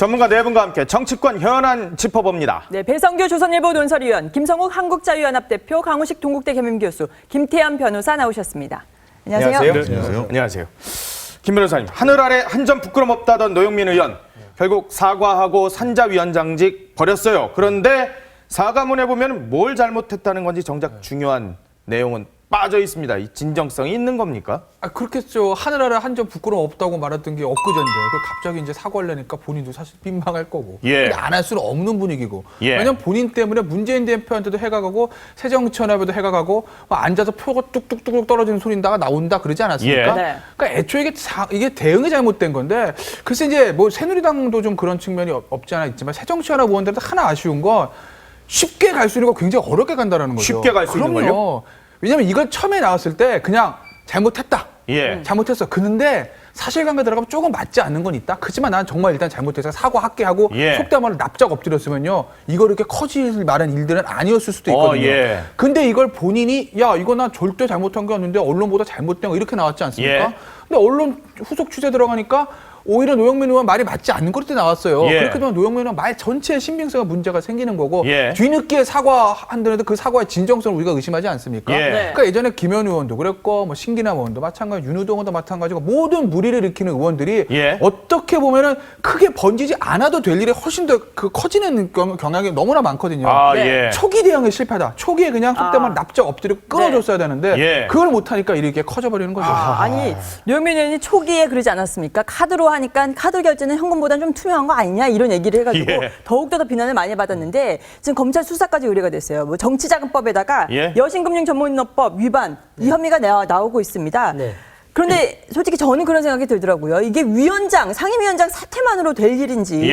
전문가 네 분과 함께 정치권 현안 짚어봅니다. 네, 배성규 조선일보 논설위원, 김성욱 한국자유연합 대표, 강우식 동국대 겸임교수, 김태현 변호사 나오셨습니다. 안녕하세요. 안녕하세요. 안녕하세요. 김 변호사님, 하늘 아래 한 점 부끄럼 없다던 노영민 의원 결국 사과하고 산자위원장직 버렸어요. 그런데 사과문에 보면 뭘 잘못했다는 건지 정작 중요한 내용은 빠져 있습니다. 이 진정성이 있는 겁니까? 그렇겠죠. 하늘 아래 한 점 부끄럼 없다고 말했던 게 엊그제인데 갑자기 이제 사과를 내니까 본인도 사실 민망할 거고. 예. 근데 안 할 수는 없는 분위기고. 예. 왜냐면 본인 때문에 문재인 대표한테도 해가 가고 새정치연합에도 해가 가고 앉아서 표가 뚝뚝뚝 떨어지는 소리다가 나온다 그러지 않았습니까? 예. 네. 그러니까 애초에 이게 대응이 잘못된 건데 글쎄 이제 뭐 새누리당도 좀 그런 측면이 없지 않아 있지만 새정치연합 의원들도 하나 아쉬운 건 쉽게 갈 수 있는 거 굉장히 어렵게 간다는 거죠. 쉽게 갈 수 있는 걸요? 왜냐면 이건 처음에 나왔을 때 그냥 잘못했다. 잘못했어. 그런데 사실관계 들어가면 조금 맞지 않는 건 있다. 그렇지만 난 정말 일단 잘못해서 사과할게 하고 속된 말로 납작 엎드렸으면요. 이걸 이렇게 커질 만한 일들은 아니었을 수도 있거든요. 근데 이걸 본인이 야 이거 난 절대 잘못한 게 아닌데 언론보다 잘못된 거 이렇게 나왔지 않습니까? 근데 언론 후속 취재 들어가니까 오히려 노영민 의원 말이 맞지 않는 것들이 나왔어요. 그렇게 되면 노영민 의원 말 전체의 신빙성에 문제가 생기는 거고 뒤늦게 사과한다는데 그 사과의 진정성을 우리가 의심하지 않습니까? 그러니까 예전에 김현 의원도 그랬고 뭐 신기남 의원도 마찬가지, 윤우동 의원도 마찬가지고 모든 무리를 일으키는 의원들이 어떻게 보면은 크게 번지지 않아도 될 일이 훨씬 더 커지는 경향이 너무나 많거든요. 초기 대응에 실패다. 초기에 그냥 속된 말 납작 엎드리고 끊어줬어야 되는데 그걸 못하니까 이렇게 커져버리는 거죠. 아니 노영민 의원이 초기에 그러지 않았습니까? 카드로 하니까 카드 결제는 현금보다는 좀 투명한 거 아니냐 이런 얘기를 해가지고 더욱더 더 비난을 많이 받았는데 지금 검찰 수사까지 의뢰가 됐어요. 뭐 정치자금법에다가 여신금융전문인업법 위반 이 혐의가 나오고 있습니다. 그런데 솔직히 저는 그런 생각이 들더라고요. 이게 위원장, 상임위원장 사퇴만으로 될 일인지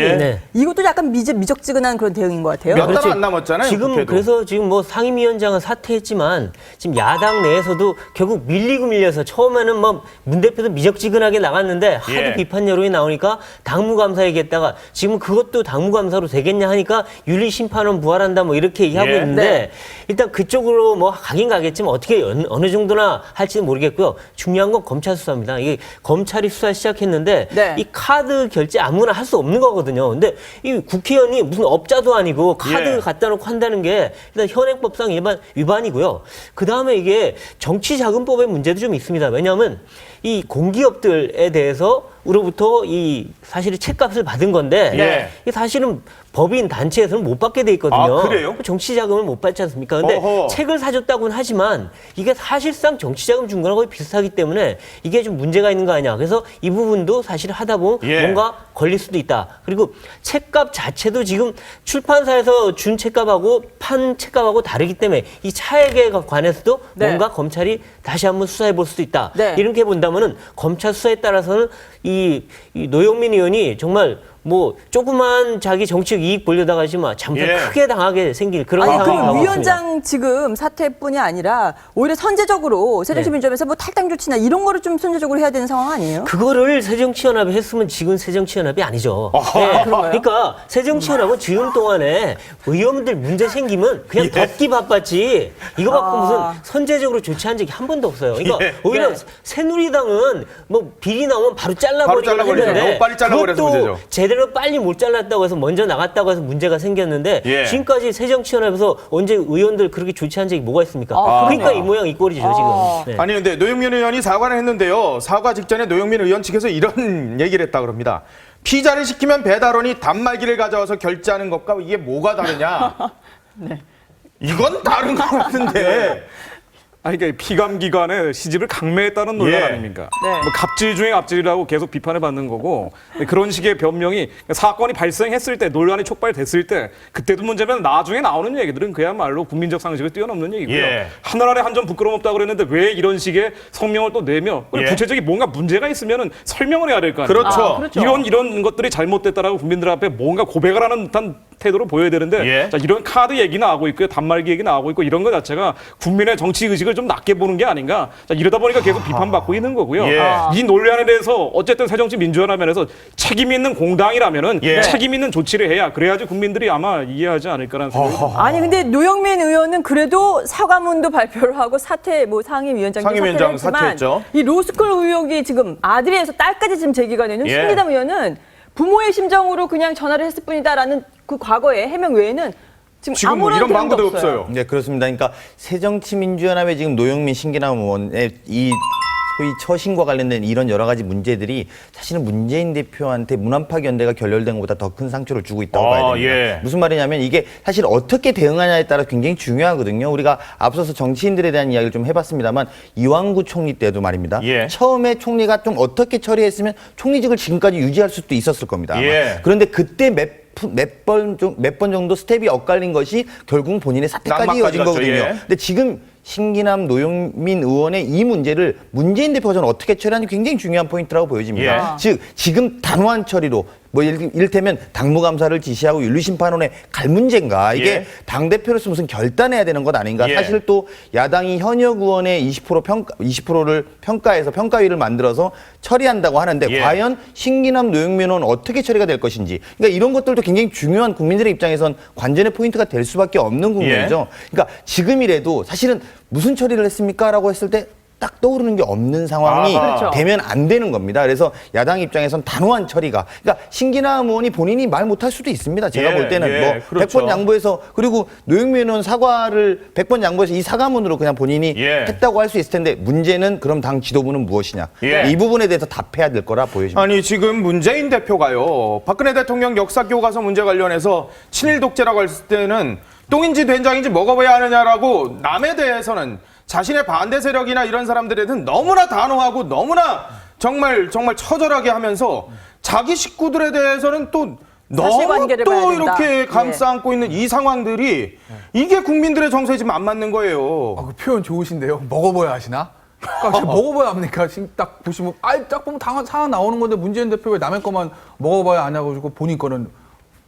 이것도 약간 미적지근한 그런 대응인 것 같아요. 몇 달 안 남았잖아요. 지금 국회도. 그래서 지금 뭐 상임위원장은 사퇴했지만 지금 야당 내에서도 결국 밀려서 처음에는 뭐 문 대표도 미적지근하게 나갔는데 하도 비판 여론이 나오니까 당무감사에겠다가 지금 그것도 당무감사로 되겠냐 하니까 윤리심판원 부활한다 뭐 이렇게 얘기하고 있는데 일단 그쪽으로 뭐 가긴 가겠지만 어떻게 어느 정도나 할지는 모르겠고요. 중요한 건 검찰 수사입니다. 이게 검찰이 수사 시작했는데 이 카드 결제 아무나 할 수 없는 거거든요. 근데 이 국회의원이 무슨 업자도 아니고 카드 갖다 놓고 한다는 게 일단 현행법상 위반이고요. 그 다음에 이게 정치자금법의 문제도 좀 있습니다. 왜냐하면 이 공기업들에 대해서 우로부터 이 사실은 책값을 받은 건데 이 사실은 법인 단체에서는 못 받게 돼 있거든요. 아, 그래요? 정치자금을 못 받지 않습니까? 근데 책을 사줬다고는 하지만 이게 사실상 정치자금 준 거랑 거의 비슷하기 때문에 이게 좀 문제가 있는 거 아니냐. 그래서 이 부분도 사실 하다 보면 뭔가 걸릴 수도 있다. 그리고 책값 자체도 지금 출판사에서 준 책값하고 판 책값하고 다르기 때문에 이 차액에 관해서도 뭔가 검찰이 다시 한번 수사해 볼 수도 있다. 이렇게 본다면은 검찰 수사에 따라서는 이 노영민 의원이 정말 뭐 조그만 자기 정치적 이익 보려다가 하지만 잘못 크게 당하게 생길 그런 상황이 나오고 있습니다. 위원장 지금 사퇴뿐이 아니라 오히려 선제적으로 새정치민주연합에서 뭐 탈당 조치나 이런 거를 좀 선제적으로 해야 되는 상황 아니에요? 그거를 새정치연합이 했으면 지금 새정치연합이 아니죠. 그러니까 새정치연합은 지금 동안에 의원들 문제 생기면 그냥 덮기 바빴지 이거 갖고 무슨 선제적으로 조치한 적이 한 번도 없어요. 그러니까 오히려 새누리당은 뭐 비리 나오면 바로 잘라버리는 했는데 빨리 잘라버려서 문제죠. 제대로 빨리 못 잘랐다고 해서 먼저 나갔다고 해서 문제가 생겼는데 지금까지 새정치연합에서 언제 의원들 그렇게 조치한 적이 뭐가 있습니까? 그러니까 이 모양 이 꼴이죠 지금. 아니 근데 노영민 의원이 사과를 했는데요. 사과 직전에 노영민 의원 측에서 이런 얘기를 했다 그럽니다. 피자를 시키면 배달원이 단말기를 가져와서 결제하는 것과 이게 뭐가 다르냐. 이건 다른 것 같은데. 아니, 그러니까 피감 기관의 시집을 강매했다는 논란 아닙니까? 뭐 갑질 중에 갑질이라고 계속 비판을 받는 거고 그런 식의 변명이 사건이 발생했을 때 논란이 촉발됐을 때 그때도 문제면 나중에 나오는 얘기들은 그야말로 국민적 상식을 뛰어넘는 얘기고요. 하늘 아래 한 점 부끄럼 없다고 그랬는데 왜 이런 식의 성명을 또 내며 구체적인 뭔가 문제가 있으면은 설명을 해야 될 거 아닙니까? 그렇죠. 이런 것들이 잘못됐다라고 국민들 앞에 뭔가 고백을 하는 듯한 태도로 보여야 되는데 자, 이런 카드 얘기 나오고 있고요. 단말기 얘기 나오고 있고 이런 것 자체가 국민의 정치 의식을 좀 낮게 보는 게 아닌가. 자, 이러다 보니까 계속 비판받고 있는 거고요. 이 논란에 대해서 어쨌든 새정치민주연합에서 책임 있는 공당이라면은 책임 있는 조치를 해야 그래야지 국민들이 아마 이해하지 않을까라는 생각이 듭니다. 아니 근데 노영민 의원은 그래도 사과문도 발표를 하고 상임위원장 사퇴했지만 사퇴했죠. 이 로스쿨 의혹이 지금 아들에서 딸까지 지금 제기가 되는 신기담 의원은 부모의 심정으로 그냥 전화를 했을 뿐이다라는 그 과거의 해명 외에는 지금 뭐 아무런 이런 대응도 방법도 없어요. 네, 그렇습니다. 그러니까 새정치민주연합의 지금 노영민, 신기남 의원의 이 소위 처신과 관련된 이런 여러 가지 문제들이 사실은 문재인 대표한테 문안파 연대가 결렬된 것보다 더 큰 상처를 주고 있다고 봐야 됩니다. 예. 무슨 말이냐면 이게 사실 어떻게 대응하냐에 따라 굉장히 중요하거든요. 우리가 앞서서 정치인들에 대한 이야기를 좀 해봤습니다만 이완구 총리 때도 말입니다. 예. 처음에 총리가 좀 어떻게 처리했으면 총리직을 지금까지 유지할 수도 있었을 겁니다. 아마. 예. 그런데 그때 몇 번 정도 스텝이 엇갈린 것이 결국 본인의 사태까지 낙마까지 이어진 갔죠. 거거든요. 예. 근데 지금 신기남 노영민 의원의 이 문제를 문재인 대표가 저는 어떻게 처리하는지 굉장히 중요한 포인트라고 보여집니다. 예. 즉 지금 단호한 처리로 뭐 이를테면 당무감사를 지시하고 윤리심판원에 갈 문제인가 이게 예. 당대표로서 무슨 결단해야 되는 것 아닌가. 예. 사실 또 야당이 현역 의원의 20%를 평가해서 평가위를 만들어서 처리한다고 하는데 예. 과연 신기남 노영민 의원은 어떻게 처리가 될 것인지 그러니까 이런 것들도 굉장히 중요한 국민들의 입장에선 관전의 포인트가 될 수밖에 없는 국면이죠. 그러니까 지금이라도 사실은 무슨 처리를 했습니까? 라고 했을 때 딱 떠오르는 게 없는 상황이 그렇죠. 되면 안 되는 겁니다. 그래서 야당 입장에선 단호한 처리가 그러니까 신기남 의원이 본인이 말 못할 수도 있습니다. 제가 예, 볼 때는 예, 뭐 그렇죠. 100번 양보해서 그리고 노영민 의원 사과를 100번 양보해서 이 사과문으로 그냥 본인이 예. 했다고 할 수 있을 텐데 문제는 그럼 당 지도부는 무엇이냐. 예. 이 부분에 대해서 답해야 될 거라 보여집니다. 아니 지금 문재인 대표가요. 박근혜 대통령 역사 교과서 문제 관련해서 친일 독재라고 했을 때는 똥인지 된장인지 먹어봐야 하느냐라고 남에 대해서는 자신의 반대 세력이나 이런 사람들에 대해서는 너무나 단호하고 너무나 정말 처절하게 하면서 자기 식구들에 대해서는 또 너무 사실관계를 봐야 또 된다. 이렇게 감싸 안고 있는 이 상황들이 이게 국민들의 정서에 지금 안 맞는 거예요. 그 표현 좋으신데요. 먹어봐야 하시나? 그러니까 제가 먹어봐야 합니까? 지금 딱 보시면 딱 보면 상황 나오는 건데 문재인 대표 왜 남의 거만 먹어봐야 안 하고 본인 거는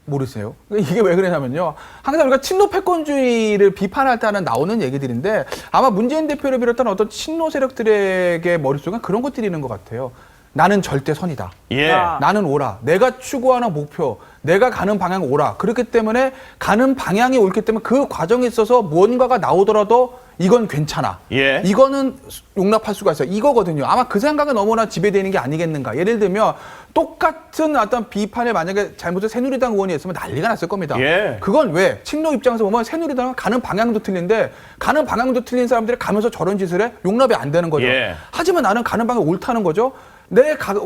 모르세요? 이게 왜 그러냐면요. 항상 우리가 친노 패권주의를 비판할 때 하는 나오는 얘기들인데 아마 문재인 대표를 비롯한 어떤 친노 세력들에게 머릿속에 그런 것들이 있는 것 같아요. 나는 절대 선이다. 예. 나는 오라. 내가 추구하는 목표, 내가 가는 방향 오라. 그렇기 때문에 가는 방향이 옳기 때문에 그 과정에 있어서 무언가가 나오더라도 이건 괜찮아. 예. 이거는 용납할 수가 있어. 이거거든요. 아마 그 생각에 너무나 지배되는 게 아니겠는가. 예를 들면 똑같은 어떤 비판에 만약에 잘못해서 새누리당 의원이 했으면 난리가 났을 겁니다. 예. 그건 왜? 친노 입장에서 보면 새누리당은 가는 방향도 틀린데 가는 방향도 틀린 사람들이 가면서 저런 짓을 해? 용납이 안 되는 거죠. 예. 하지만 나는 가는 방향이 옳다는 거죠.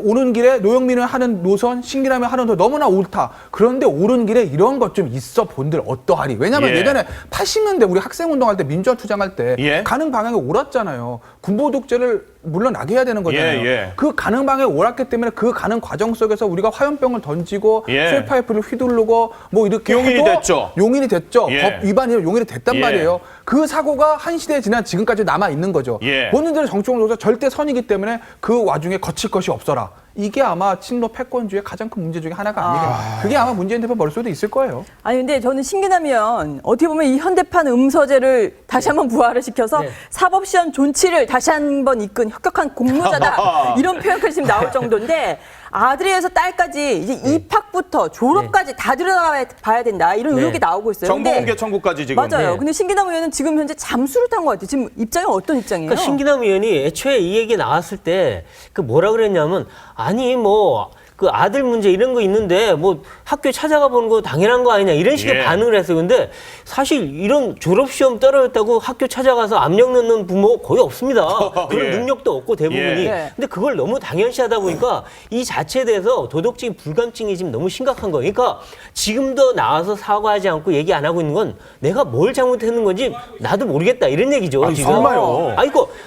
오는 길에 노영민은 하는 노선, 신기남이 하는 노선 너무나 옳다. 그런데 오른 길에 이런 것 좀 있어 본들 어떠하리. 왜냐하면 예. 예전에 80년대 우리 학생운동할 때 민주화 투쟁할 때 예. 가는 방향이 옳았잖아요. 군부 독재를 물러나게 해야 되는 거잖아요. 예, 예. 그 가는 방향이 옳았기 때문에 그 가는 과정 속에서 우리가 화염병을 던지고 예. 쇠파이프를 휘두르고 뭐 이렇게 용인이 해도 됐죠. 용인이 됐죠. 예. 법 위반이 용인이 됐단 예. 말이에요. 그 사고가 한 시대에 지난 지금까지 남아 있는 거죠. 예. 본인들의 정치공조사 절대 선이기 때문에 그 와중에 거칠 것이 없어라. 이게 아마 친노 패권주의 가장 큰 문제 중에 하나가 아니겠나. 그게 아마 문재인 대표 머릿속에도 있을 거예요. 아니 근데 저는 신기남 의원 어떻게 보면 이 현대판 음서제를 다시 한번 부활을 시켜서 사법시험 존치를 다시 한번 이끈 혁혁한 공로자다 이런 표현까지 지금 나올 정도인데 아들에서 딸까지 이제 입학부터 졸업까지 다 들여다봐야 된다 이런 의혹이 나오고 있어요. 정보 근데 공개 청구까지 지금. 맞아요. 근데 신기남 의원은 지금 현재 잠수를 탄 것 같아요. 지금 입장이 어떤 입장이에요? 그러니까 신기남 의원이 애초에 이 얘기 나왔을 때 그 뭐라 그랬냐면 아니 뭐 그 아들 문제 이런 거 있는데 뭐 학교 찾아가 보는 거 당연한 거 아니냐 이런 식의 예. 반응을 했어요. 근데 사실 이런 졸업시험 떨어졌다고 학교 찾아가서 압력 넣는 부모 거의 없습니다. 그런 예. 능력도 없고 대부분이. 예. 근데 그걸 너무 당연시하다 보니까 이 자체에 대해서 도덕적인 불감증이 지금 너무 심각한 거예요. 그러니까 지금도 나와서 사과하지 않고 얘기 안 하고 있는 건 내가 뭘 잘못했는 건지 나도 모르겠다 이런 얘기죠. 아니, 지금. 설마요.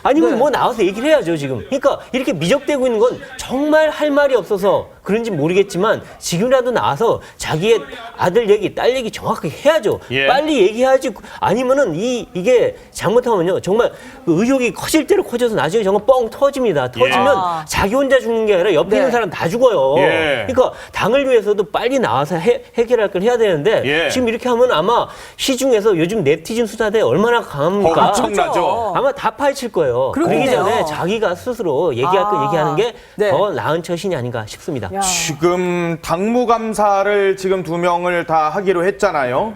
아니면 네. 뭐 나와서 얘기를 해야죠 지금. 그러니까 이렇게 미적대고 있는 건 정말 할 말이 없어서 그런지 모르겠지만 지금이라도 나와서 자기의 아들 얘기, 딸 얘기 정확하게 해야죠. 예. 빨리 얘기해야지. 아니면은 이게 잘못하면요 정말 그 의혹이 커질 대로 커져서 나중에 정말 뻥 터집니다. 터지면 아. 자기 혼자 죽는 게 아니라 옆에 네. 있는 사람 다 죽어요. 예. 그러니까 당을 위해서도 빨리 나와서 해결할 걸 해야 되는데 예. 지금 이렇게 하면 아마 시중에서 요즘 네티즌 수사대 얼마나 강합니까? 엄청나죠. 아마 다 파헤칠 거예요. 그러기 그러겠네요. 전에 자기가 스스로 얘기할 거 얘기하는 게 더 네. 나은 처신이 아닌가 싶습니다. 야. 지금 당무감사를 지금 2명을 다 하기로 했잖아요.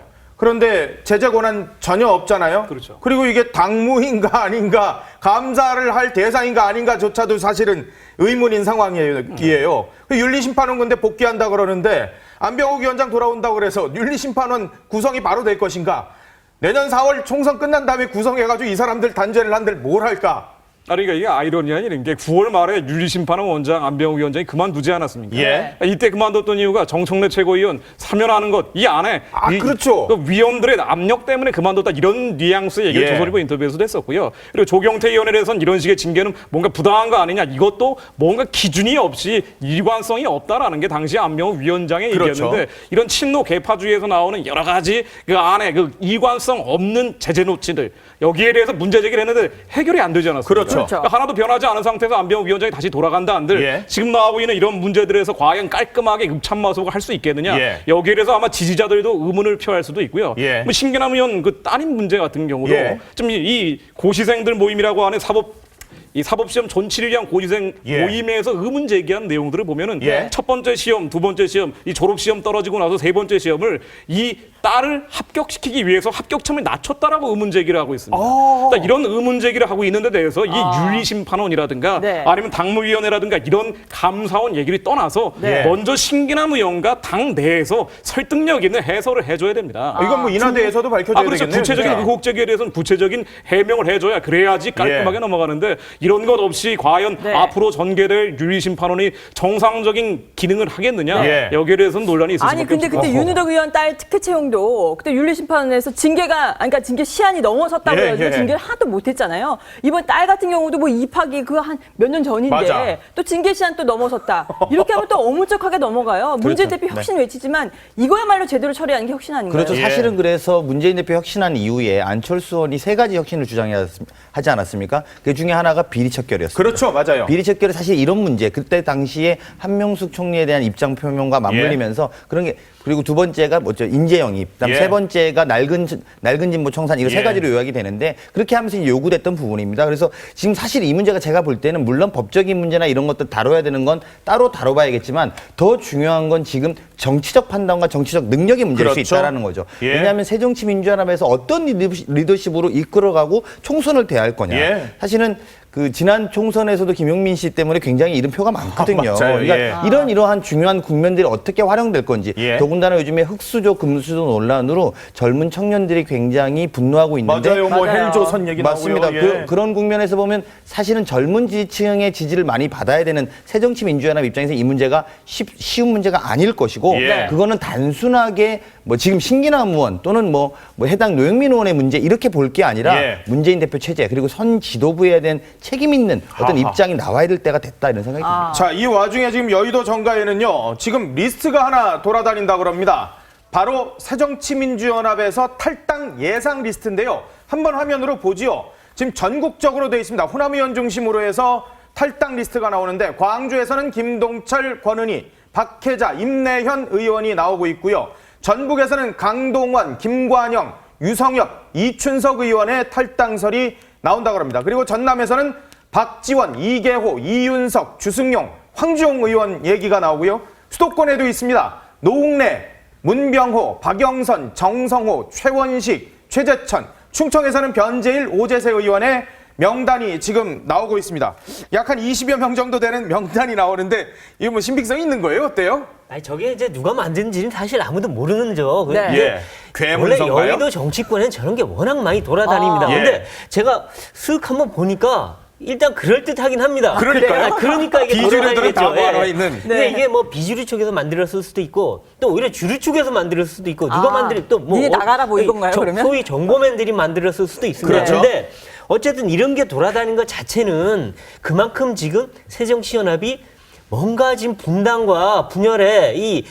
그런데 제재 권한 전혀 없잖아요. 그렇죠. 그리고 이게 당무인가 아닌가, 감사를 할 대상인가 아닌가조차도 사실은 의문인 상황이에요. 윤리심판원 근데 복귀한다 그러는데 안병욱 위원장 돌아온다고 그래서 윤리심판원 구성이 바로 될 것인가? 내년 4월 총선 끝난 다음에 구성해가지고 이 사람들 단죄를 한들 뭘 할까? 그러니까 이게 아이러니한 일인 게 9월 말에 윤리심판원 원장 안병욱 위원장이 그만두지 않았습니까? 예. 이때 그만뒀던 이유가 정청래 최고위원 사면하는 것 이 안에 그렇죠. 그 위원들의 압력 때문에 그만뒀다 이런 뉘앙스의 얘기를 예. 조선일보 인터뷰에서도 했었고요. 그리고 조경태 의원에 대해서는 이런 식의 징계는 뭔가 부당한 거 아니냐 이것도 뭔가 기준이 없이 일관성이 없다라는 게 당시 안병욱 위원장의 그렇죠. 얘기였는데 이런 친노 계파주의에서 나오는 여러 가지 그 안에 그 일관성 없는 제재 노치들 여기에 대해서 문제 제기를 했는데 해결이 안 되지 않았습니까? 그렇죠. 그렇죠. 하나도 변하지 않은 상태에서 안병욱 위원장이 다시 돌아간다 한들 예. 지금 나오고 있는 이런 문제들에서 과연 깔끔하게 읍참마속을 할 수 있겠느냐 예. 여기에 대해서 아마 지지자들도 의문을 표할 수도 있고요. 예. 뭐 신기남 의원 그 따님 문제 같은 경우도 예. 좀 이 고시생들 모임이라고 하는 이 사법시험 전치를 위한 고시생 예. 모임에서 의문 제기한 내용들을 보면은 예. 첫 번째 시험, 두 번째 시험, 이 졸업시험 떨어지고 나서 세 번째 시험을 이 딸을 합격시키기 위해서 합격점을 낮췄다라고 의문 제기를 하고 있습니다. 그러니까 이런 의문 제기를 하고 있는 데 대해서 이 윤리심판원이라든가 네. 아니면 당무위원회라든가 이런 감사원 얘기를 떠나서 네. 먼저 신기남 의원과 당 내에서 설득력 있는 해설을 해줘야 됩니다. 이건 뭐 인하대에서도 밝혀져야 그렇죠. 되겠네요. 구체적인 진짜. 의혹 제기에 대해서는 구체적인 해명을 해줘야 그래야지 깔끔하게 예. 넘어가는데 이런 것 없이 과연 네. 앞으로 전개될 윤리심판원이 정상적인 기능을 하겠느냐 네. 여기에 대해서는 논란이 있을 아니 수밖에 근데 없습니다. 그때 윤우덕 의원 딸 특혜 채용도 그때 윤리심판원에서 그러니까 징계 시한이 넘어섰다고 예, 해서 예. 징계를 하나도 못했잖아요. 이번 딸 같은 경우도 뭐 입학이 그 한 몇 년 전인데 맞아. 또 징계 시한 또 넘어섰다. 이렇게 하면 또 어물쩍하게 넘어가요. 문재인 대표 혁신 외치지만 이거야말로 제대로 처리하는 게 혁신 아닌가요? 그렇죠. 예. 사실은 그래서 문재인 대표 혁신한 이후에 안철수 의원이 세 가지 혁신을 주장하지 않았습니까? 그 중에 하나가 비리 척결이었습니다. 그렇죠, 맞아요. 비리 척결은 사실 이런 문제, 그때 당시에 한명숙 총리에 대한 입장 표명과 맞물리면서 그런 게 그리고 두 번째가 뭐죠? 인재 영입. 그다음 예. 세 번째가 낡은 진보 청산 이거 예. 세 가지로 요약이 되는데 그렇게 하면서 이제 요구됐던 부분입니다. 그래서 지금 사실 이 문제가 제가 볼 때는 물론 법적인 문제나 이런 것들 다뤄야 되는 건 따로 다뤄봐야겠지만 더 중요한 건 지금 정치적 판단과 정치적 능력의 문제일 그렇죠. 수 있다라는 거죠. 예. 왜냐하면 새정치민주연합에서 어떤 리더십으로 이끌어가고 총선을 대할 거냐. 예. 사실은 그 지난 총선에서도 김용민 씨 때문에 굉장히 잃은 표가 많거든요. 맞아요. 그러니까 예. 이러한 중요한 국면들이 어떻게 활용될 건지 예. 더군다나 요즘에 흑수저 금수저 논란으로 젊은 청년들이 굉장히 분노하고 있는데 맞아요. 뭐 맞아요. 헬조선 얘기 맞습니다. 나오고요. 예. 그런 국면에서 보면 사실은 젊은 지지층의 지지를 많이 받아야 되는 새정치민주연합 입장에서 이 문제가 쉬운 문제가 아닐 것이고 예. 그거는 단순하게 뭐 지금 신기남 의원 또는 뭐 해당 노영민 의원의 문제 이렇게 볼 게 아니라 예. 문재인 대표 체제 그리고 선 지도부에 대한 책임 있는 어떤 하하. 입장이 나와야 될 때가 됐다 이런 생각이 듭니다. 자, 이 와중에 지금 여의도 정가에는요, 지금 리스트가 하나 돌아다닌다고 그럽니다. 바로 새정치민주연합에서 탈당 예상 리스트인데요. 한번 화면으로 보지요. 지금 전국적으로 되어 있습니다. 호남 의원 중심으로 해서 탈당 리스트가 나오는데 광주에서는 김동철, 권은희, 박혜자, 임내현 의원이 나오고 있고요. 전북에서는 강동원, 김관영, 유성엽, 이춘석 의원의 탈당설이 나온다고 합니다. 그리고 전남에서는 박지원, 이계호, 이윤석, 주승용, 황주용 의원 얘기가 나오고요. 수도권에도 있습니다. 노웅래, 문병호, 박영선, 정성호, 최원식, 최재천, 충청에서는 변재일, 오재세 의원의 명단이 지금 나오고 있습니다. 약 한 20여 명 정도 되는 명단이 나오는데 이거 뭐 신빙성 있는 거예요? 어때요? 아니 저게 이제 누가 만든지는 사실 아무도 모르는 죠. 네. 예. 원래 괴문서인가요? 여의도 정치권에는 저런 게 워낙 많이 돌아다닙니다. 예. 근데 제가 슥 한번 보니까 일단 그럴듯하긴 합니다. 그러니까요. 그러니까 이게 비주류들은 다 돌아다니겠죠. 모아놓아 있는. 근데 네. 이게 뭐 비주류 쪽에서 만들었을 수도 있고 또 오히려 주류 쪽에서 만들었을 수도 있고 누가 만들 또뭐 니네 나가라 뭐 이건가요, 그러면? 소위 정보맨들이 만들었을 수도 있습니다. 그렇죠. 근데 어쨌든 이런 게 돌아다니는 것 자체는 그만큼 지금 새정치연합이 뭔가 지금 분당과 분열의 이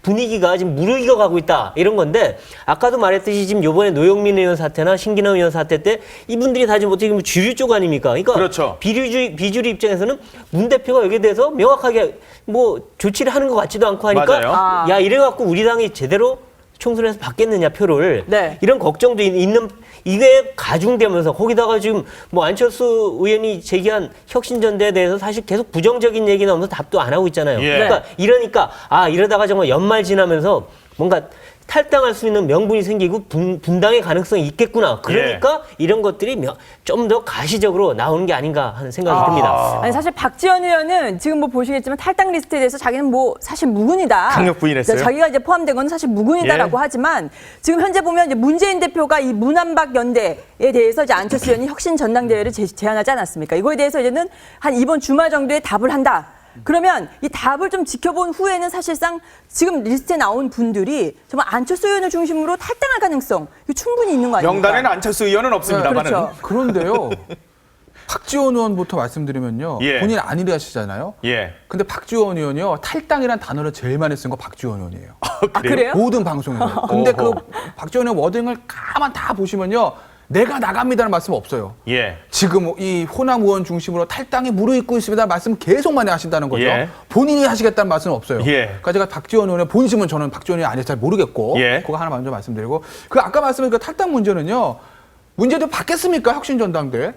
분위기가 지금 무르익어 가고 있다 이런 건데 아까도 말했듯이 지금 요번에 노영민 의원 사태나 신기남 의원 사태 때 이분들이 다 지금 어떻게 보면 주류 쪽 아닙니까? 그러니까 그렇죠. 비주류 입장에서는 문 대표가 여기에 대해서 명확하게 뭐 조치를 하는 것 같지도 않고 하니까 맞아요. 야 이래갖고 우리 당이 제대로 총선에서 받겠느냐 표를 네. 이런 걱정도 있는 이게 가중되면서 거기다가 지금 뭐 안철수 의원이 제기한 혁신전대에 대해서 사실 계속 부정적인 얘기 나오면서 답도 안 하고 있잖아요. 예. 그러니까 이러니까 이러다가 정말 연말 지나면서 뭔가 탈당할 수 있는 명분이 생기고 분당의 가능성이 있겠구나. 그러니까 이런 것들이 좀 더 가시적으로 나오는 게 아닌가 하는 생각이 듭니다. 아니 사실 박지원 의원은 지금 뭐 보시겠지만 탈당 리스트에 대해서 자기는 뭐 사실 무근이다. 강력 부인했어요. 자기가 이제 포함된 건 사실 무근이다라고 하지만 지금 현재 보면 이제 문재인 대표가 이 문한박 연대에 대해서 이제 안철수 의원이 혁신 전당대회를 제안하지 않았습니까? 이거에 대해서 이제는 한 이번 주말 정도에 답을 한다. 그러면 이 답을 좀 지켜본 후에는 사실상 지금 리스트에 나온 분들이 정말 안철수 의원을 중심으로 탈당할 가능성 이거 충분히 있는 거 아닙니까? 명단에는 안철수 의원은 없습니다만은. 그렇죠. 그런데요. 박지원 의원부터 말씀드리면요. 예. 본인 아니라 하시잖아요. 예. 근데 박지원 의원이요. 탈당이라는 단어를 제일 많이 쓴 거 박지원 의원이에요. 아, 그래요? 모든 방송에서. 근데 그 박지원 의원 워딩을 가만 다 보시면요. 내가 나갑니다는 말씀 없어요. 예. 지금 이 호남 의원 중심으로 탈당이 무르익고 있습니다. 말씀 계속 많이 하신다는 거죠. 예. 본인이 하시겠다는 말씀은 없어요. 예. 그러니까 제가 박지원 의원의 본심은 저는 박지원 의원이 아니어서 잘 모르겠고 예. 그거 하나 먼저 말씀드리고 그 아까 말씀드린 그 탈당 문제는요. 문제도 받겠습니까? 혁신전당대회?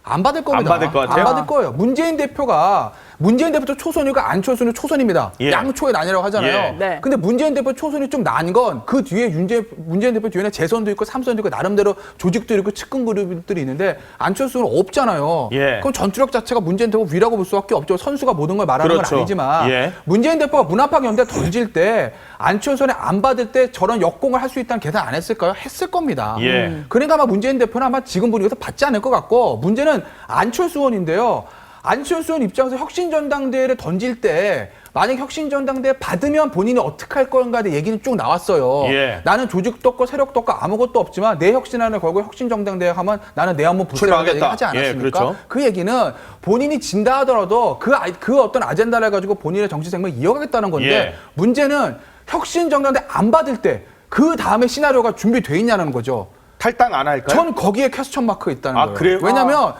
안 받을 겁니다. 안 받을 것 같아요? 안 받을 거예요. 문재인 대표도 초선이고 안철수는 초선입니다. 예. 양초의 난이라고 하잖아요. 예. 네. 근데 문재인 대표 초선이 좀 난 건 그 뒤에 문재인 대표 뒤에는 재선도 있고 삼선도 있고 나름대로 조직도 있고 측근 그룹들이 있는데 안철수는 없잖아요. 예. 그럼 전투력 자체가 문재인 대표 위라고 볼 수밖에 없죠. 선수가 모든 걸 말하는 그렇죠. 건 아니지만 예. 문재인 대표가 문합학 연대 던질 때 안철수는 안 받을 때 저런 역공을 할 수 있다는 계산 안 했을까요? 했을 겁니다. 예. 그러니까 아마 문재인 대표는 아마 지금 분위기에서 받지 않을 것 같고 문제는 안철수 의원인데요. 안철수 의원 입장에서 혁신전당대회를 던질 때 만약 혁신전당대회 받으면 본인이 어떻게 할 건가에 대해 얘기는 쭉 나왔어요. 예. 나는 나는 조직도 없고 세력도 없고 아무것도 없지만 내 혁신안을 걸고 혁신정당대회 하면 나는 내 한번 출마하겠다. 불출마하겠다 하지 않았습니까? 예, 그렇죠. 그 얘기는 본인이 진다 하더라도 그 어떤 아젠다를 가지고 본인의 정치 생명을 이어가겠다는 건데 예. 문제는 혁신정당대회 안 받을 때 그 다음에 시나리오가 준비돼 있냐는 거죠. 탈당 안 할까요? 전 거기에 퀘스천 마크가 있다는 아, 거예요. 그래요? 왜냐하면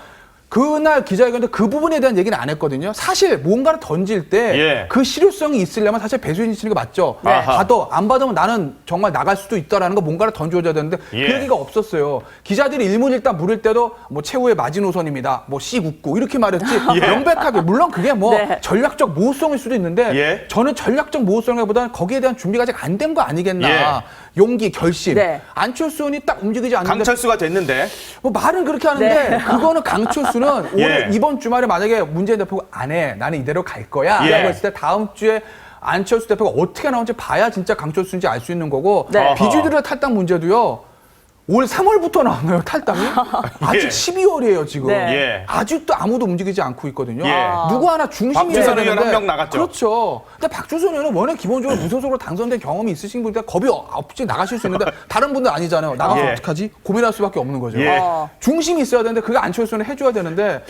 그날 기자회견 때 그 부분에 대한 얘기는 안 했거든요. 사실 뭔가를 던질 때 그 예. 실효성이 있으려면 사실 배수진 치는 게 맞죠. 네. 받아 안 받으면 나는 정말 나갈 수도 있다라는 거 뭔가를 던져줘야 되는데 예. 그 얘기가 없었어요. 기자들이 일문일답 물을 때도 뭐 최후의 마지노선입니다. 뭐 C69 이렇게 말했지 명백하게 물론 그게 뭐 네. 전략적 모호성일 수도 있는데 예. 저는 전략적 모호성보다는 거기에 대한 준비가 아직 안 된 거 아니겠나. 예. 용기, 결심. 네. 안철수 의원이 딱 움직이지 않는데 강철수가 됐는데. 뭐 말은 그렇게 하는데 그거는 강철수는 올해 예. 이번 주말에 만약에 문재인 대표가 안 해. 나는 이대로 갈 거야. 예. 라고 했을 때 다음 주에 안철수 대표가 어떻게 나올지 봐야 진짜 강철수인지 알 수 있는 거고 네. 비주류의 탈당 문제도요. 올 3월부터 나왔나요, 탈당이? 아직 예. 12월이에요, 지금. 네. 예. 아직도 아무도 움직이지 않고 있거든요. 예. 누구 하나 중심이 박주선 돼야 의원 되는데 한명 나갔죠. 그렇죠. 근데 박주선 의원은 워낙 기본적으로 무소속으로 당선된 경험이 있으신 분이라 겁이 없이 나가실 수 있는데 다른 분들 아니잖아요. 나가서 예. 어떡하지? 고민할 수밖에 없는 거죠. 예. 중심이 있어야 되는데 그게 안철수는 해줘야 되는데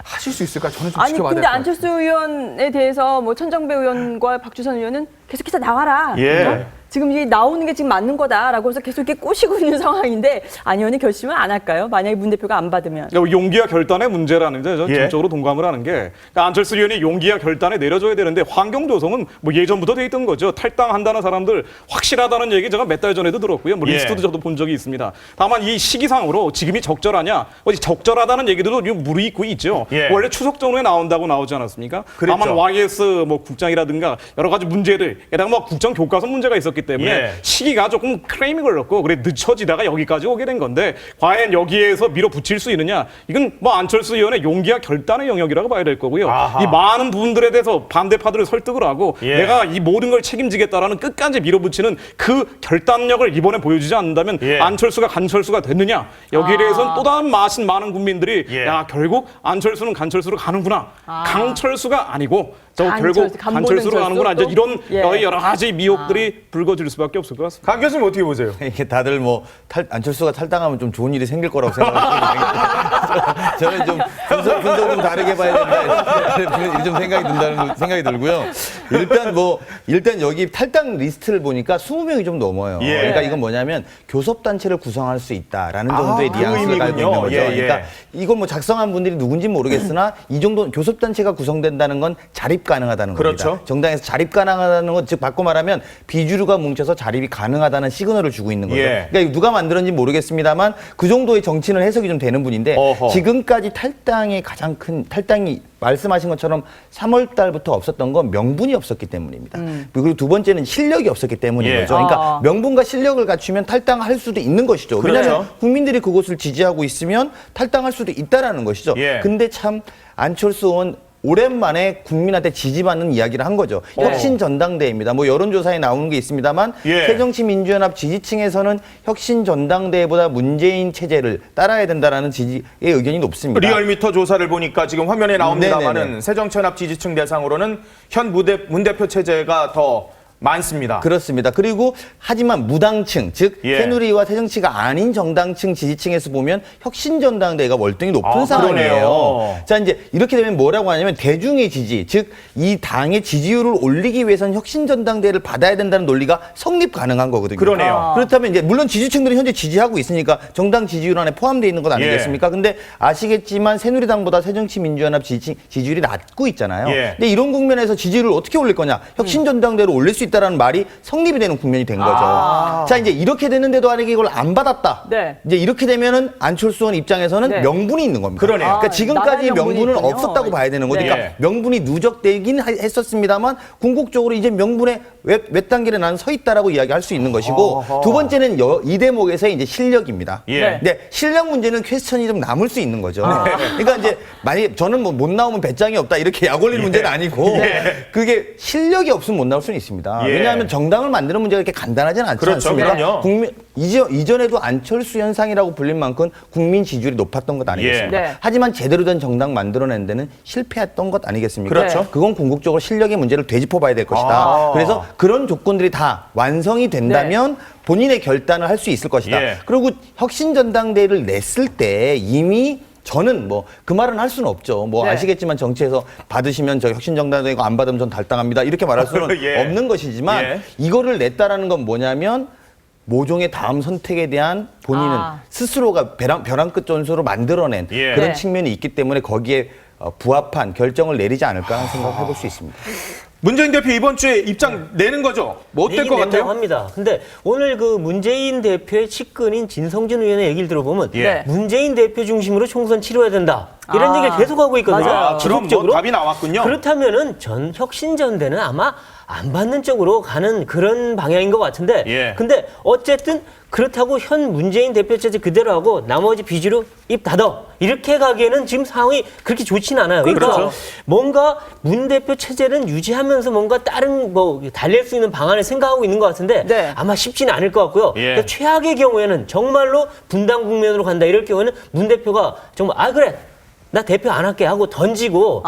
하실 수 있을까? 저는 좀 아니 지켜봐야 근데 될 것 같아요. 안철수 의원에 대해서 뭐 천정배 의원과 박주선 의원은 계속해서 나와라. 예. 그죠? 지금 이게 나오는 게 지금 맞는 거다라고 해서 계속 이렇게 꼬시고 있는 상황인데 안 의원이 결심을 안 할까요? 만약에 문 대표가 안 받으면. 용기와 결단의 문제라는 데 저는 예. 전적으로 동감을 하는 게 그러니까 안철수 의원이 용기와 결단에 내려줘야 되는데 환경 조성은 뭐 예전부터 돼 있던 거죠. 탈당한다는 사람들 확실하다는 얘기 제가 몇 달 전에도 들었고요. 뭐 예. 리스트도 저도 본 적이 있습니다. 다만 이 시기상으로 지금이 적절하냐? 어디 적절하다는 얘기들도 무르익고 있죠. 예. 원래 추석 전후에 나온다고 나오지 않았습니까? 그랬죠. 다만 YS 뭐 국장이라든가 여러 가지 문제들, 게다가 뭐 국정 교과서 문제가 있었기 때문에 예. 시기가 조금 크레임이 걸렸고 그래 늦춰지다가 여기까지 오게 된 건데 과연 여기에서 밀어붙일 수 있느냐? 이건 뭐 안철수 의원의 용기와 결단의 영역이라고 봐야 될 거고요. 아하. 이 많은 부분들에 대해서 반대파들을 설득을 하고 예. 내가 이 모든 걸 책임지겠다라는 끝까지 밀어붙이는 그 결단력을 이번에 보여주지 않는다면 예. 안철수가 간철수가 됐느냐? 여기에 대해서는 또 다른 많은 국민들이 예. 야 결국 안철수는 간철수로 가는구나. 강철수가 아니고 저 결국 간보는 간철수로 가는구나. 이제 철수? 이런 예. 여러 가지 미혹들이 불거질 수밖에 없을 것 같습니다. 강 교수님 어떻게 보세요? 이게 다들 뭐 안철수가 탈당하면 좀 좋은 일이 생길 거라고 생각하시는데 저는 좀 분석 좀 다르게 봐야 된다 좀 생각이 들고요. 일단 여기 탈당 리스트를 보니까 20명이 좀 넘어요. 예. 그러니까 이건 뭐냐면 교섭단체를 구성할 수 있다라는 정도의 뉘앙스를 가지고 있는 거죠. 예, 예. 그러니까 이건 뭐 작성한 분들이 누군지 모르겠으나 이 정도 교섭단체가 구성된다는 건 자립 가능하다는 그렇죠. 겁니다. 정당에서 자립 가능하다는 건 즉 바꿔 말하면 비주류가 뭉쳐서 자립이 가능하다는 시그널을 주고 있는 거죠. 예. 그러니까 누가 만들었는지 모르겠습니다만 그 정도의 정치는 해석이 좀 되는 분인데 어허. 지금까지 탈당의 가장 큰 탈당이 말씀하신 것처럼 3월 달부터 없었던 건 명분이 없었기 때문입니다. 그리고 두 번째는 실력이 없었기 때문인 예. 거죠. 그러니까 명분과 실력을 갖추면 탈당할 수도 있는 것이죠. 그렇죠. 왜냐하면 국민들이 그것을 지지하고 있으면 탈당할 수도 있다라는 것이죠. 예. 근데 참 안철수 의원 오랜만에 국민한테 지지받는 이야기를 한 거죠. 혁신 전당대회입니다. 뭐 여론조사에 나오는 게 있습니다만 예. 새정치민주연합 지지층에서는 혁신 전당대회보다 문재인 체제를 따라야 된다라는 지지의 의견이 높습니다. 리얼미터 조사를 보니까 지금 화면에 나옵니다만은 네네네. 새정치연합 지지층 대상으로는 현 문 대표 체제가 더 많습니다. 그렇습니다. 그리고 하지만 무당층, 즉 예. 새누리와 새정치가 아닌 정당층 지지층에서 보면 혁신전당대회가 월등히 높은 아, 상황이에요. 그러네요. 자, 이제 이렇게 되면 뭐라고 하냐면 대중의 지지, 즉 이 당의 지지율을 올리기 위해서는 혁신전당대회를 받아야 된다는 논리가 성립 가능한 거거든요. 그러네요. 그렇다면 이제 물론 지지층들이 현재 지지하고 있으니까 정당 지지율 안에 포함되어 있는 것 아니겠습니까? 예. 근데 아시겠지만 새누리당보다 새정치민주연합 지지율이 낮고 있잖아요. 예. 근데 이런 국면에서 지지율을 어떻게 올릴 거냐? 혁신전당대회로 올릴 수 있다라는 말이 성립이 되는 국면이 된 거죠. 자, 이제 이렇게 됐는데도 아니게 이걸 안 받았다. 네. 이제 이렇게 되면은 안철수 의원 입장에서는 네. 명분이 있는 겁니다. 그러네요. 그러니까 아, 지금까지 나라의 명분이 명분은 있군요. 없었다고 봐야 되는 거죠. 네. 그러니까 명분이 누적되긴 했었습니다만 궁극적으로 이제 명분의 웹단계에 나는 서 있다라고 이야기할 수 있는 것이고 두 번째는 이 대목에서의 이제 실력입니다. 예. 네. 네, 실력 문제는 퀘스천이 좀 남을 수 있는 거죠. 그러니까 이제 만약에 저는 뭐 못 나오면 배짱이 없다 이렇게 약 올릴 문제는 아니고 그게 실력이 없으면 못 나올 수는 있습니다. 예. 왜냐하면 정당을 만드는 문제가 이렇게 간단하지는 않지 그렇죠. 않습니까? 그럼요. 이전에도 안철수 현상이라고 불릴 만큼 국민 지지율이 높았던 것 아니겠습니까? 예. 네. 하지만 제대로 된 정당 만들어낸 데는 실패했던 것 아니겠습니까? 그렇죠. 그건 궁극적으로 실력의 문제를 되짚어봐야 될 것이다. 아. 그래서 그런 조건들이 다 완성이 된다면 본인의 결단을 할 수 있을 것이다. 예. 그리고 혁신전당대회를 냈을 때 이미 저는 뭐 그 말은 할 수는 없죠. 뭐 네. 아시겠지만 정치에서 받으시면 저 혁신정당대회가 안 받으면 전 탈당합니다. 이렇게 말할 수는 예. 없는 것이지만 예. 이거를 냈다라는 건 뭐냐면 모종의 다음 선택에 대한 본인은 스스로가 벼랑 끝 전술로 만들어낸 예. 그런 네. 측면이 있기 때문에 거기에 부합한 결정을 내리지 않을까 하는 생각을 해볼 수 있습니다. 문재인 대표 이번 주에 입장 내는 거죠? 뭐 어떨 것 같아요? 합니다. 근데 오늘 그 문재인 대표의 측근인 진성준 의원의 얘기를 들어보면 예. 문재인 대표 중심으로 총선 치러야 된다. 이런 얘기를 계속하고 있거든요. 맞아요. 그럼 뭐 지속적으로. 답이 나왔군요. 그렇다면은 혁신전대는 아마 안 받는 쪽으로 가는 그런 방향인 것 같은데. 예. 근데 어쨌든 그렇다고 현 문재인 대표 체제 그대로 하고 나머지 비주류 입 닫아. 이렇게 가기에는 지금 상황이 그렇게 좋지는 않아요. 그러니까 그렇죠. 뭔가 문 대표 체제는 유지하면서 뭔가 다른 뭐 달랠 수 있는 방안을 생각하고 있는 것 같은데 네. 아마 쉽지는 않을 것 같고요. 예. 그러니까 최악의 경우에는 정말로 분당 국면으로 간다 이럴 경우에는 문 대표가 정말 그래 나 대표 안 할게 하고 던지고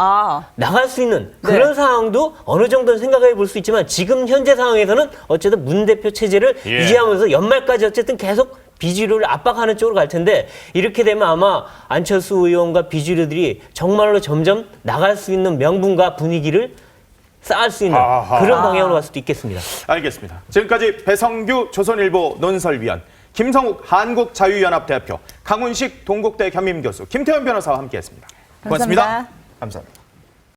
나갈 수 있는 그런 네. 상황도 어느 정도는 생각해 볼 수 있지만 지금 현재 상황에서는 어쨌든 문 대표 체제를 예. 유지하면서 연말까지 어쨌든 계속 비주류를 압박하는 쪽으로 갈 텐데 이렇게 되면 아마 안철수 의원과 비주류들이 정말로 점점 나갈 수 있는 명분과 분위기를 쌓을 수 있는 그런 방향으로 갈 수도 있겠습니다. 알겠습니다. 지금까지 배성규 조선일보 논설위원, 김성욱 한국자유연합 대표, 강훈식 동국대 겸임교수, 김태현 변호사와 함께했습니다. 고맙습니다. 감사합니다. 감사합니다.